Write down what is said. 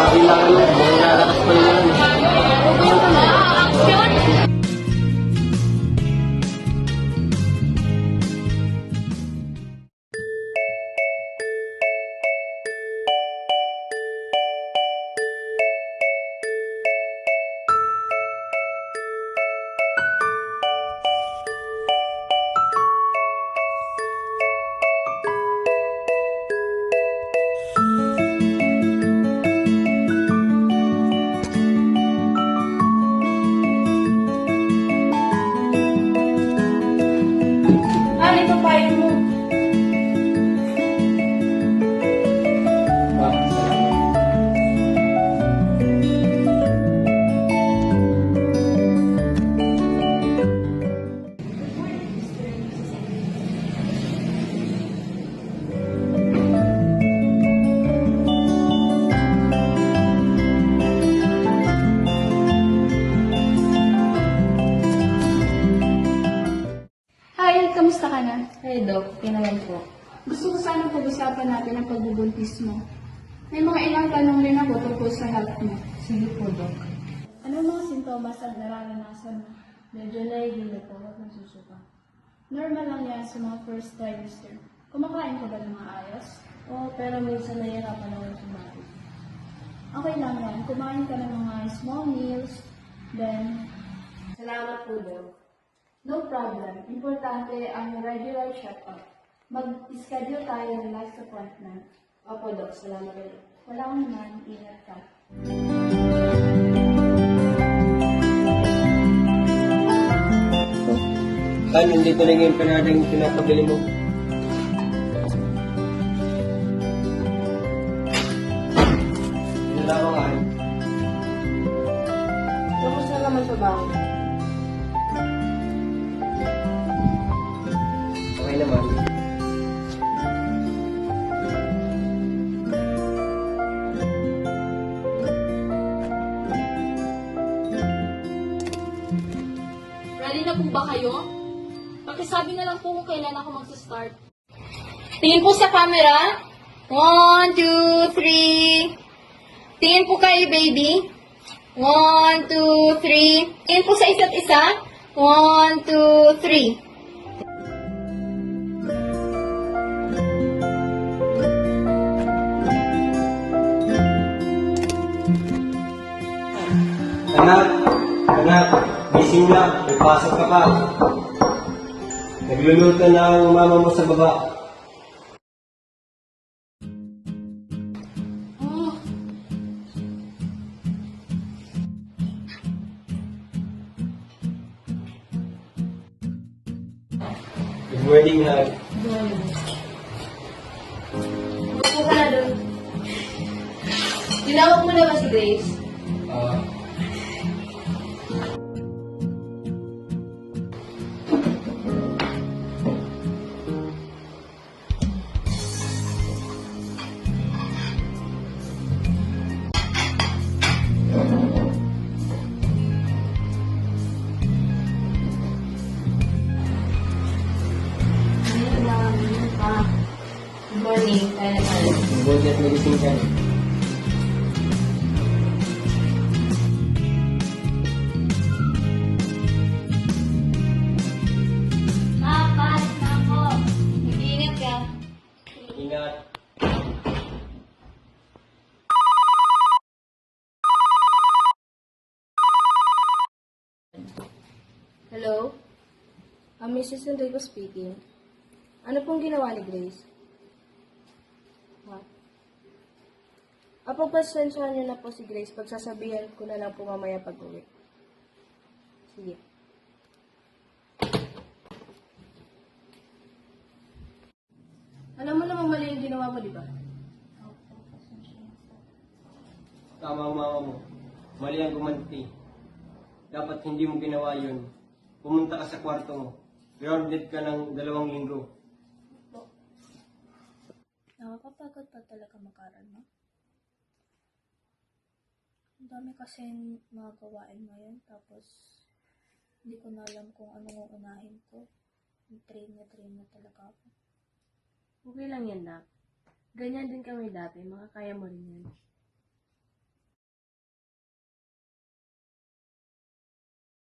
kailangan mo. Malalakas pa rin yan. Ito pa yun mo. Hi, kamusta ka na? Hey, Doc. Okay naman po. Gusto ko sana pag-usapan natin ang pagbubuntis mo. May mga ilang tanong rin ako tungkol sa health mo. Sige po, Doc. Ano ang mga sintomas ang nararanasan mo? Medyo nahihilo po. Huwag nagsusuka. Normal lang yan sa mga first trimester. Kumakain ka ba ng maayos? Oo, pero minsan nahihirapan ako kumain. Okay lang yan. Kumain ka ng mga small meals. Then, Salamat po, Doc. no problem. Importante ang regular check-up. Mag-schedule tayo ng last appointment. Opo, Doc. Salamat rin. Wala kang naman. Ingat ka. Saan, hindi ko lang yung panadang pinapabili mo. Wala ko nga. Kamusta naman sa bahay? Okay naman. Ready na po ba kayo? Pakisabi na lang po kung kailan ako magsa-start. Tingin po sa camera. 1, 2, 3. Tingin po kayo, baby. 1, 2, 3. Tingin po sa isa't isa. 1, 2, 3. Anak, anak, gising na, may pasok ka pa. Nagluluto na ang mama mo sa baba. Oh, Good morning, ha. upo ka na doon. Tinawag mo na ba si Grace? Ah, Good morning. Kaya naman. mabuti at nagising ka. Paano na ako? Mag-iingat ka. Ingat. Hello? Mrs. Enrico speaking. Ano pong ginawa ni Grace? Pagpasensyahan niyo na po si Grace. Pagsasabihan ko na lang po mamaya pag-uwi. Sige. Alam mo namang mali yung ginawa mo, di ba? Tama ang mama mo. Mali ang gumanti. Dapat hindi mo ginawa yun. Pumunta ka sa kwarto mo. Grounded ka ng 2 linggo. Nakakapagod pa talaga mag-aral, no? Ang dami kasi mga gawain ngayon, tapos hindi ko na alam kung anong uunahin ko. Train na talaga ako. Okay lang yan, Nak. Ganyan din kami dati. Makakaya mo rin yan.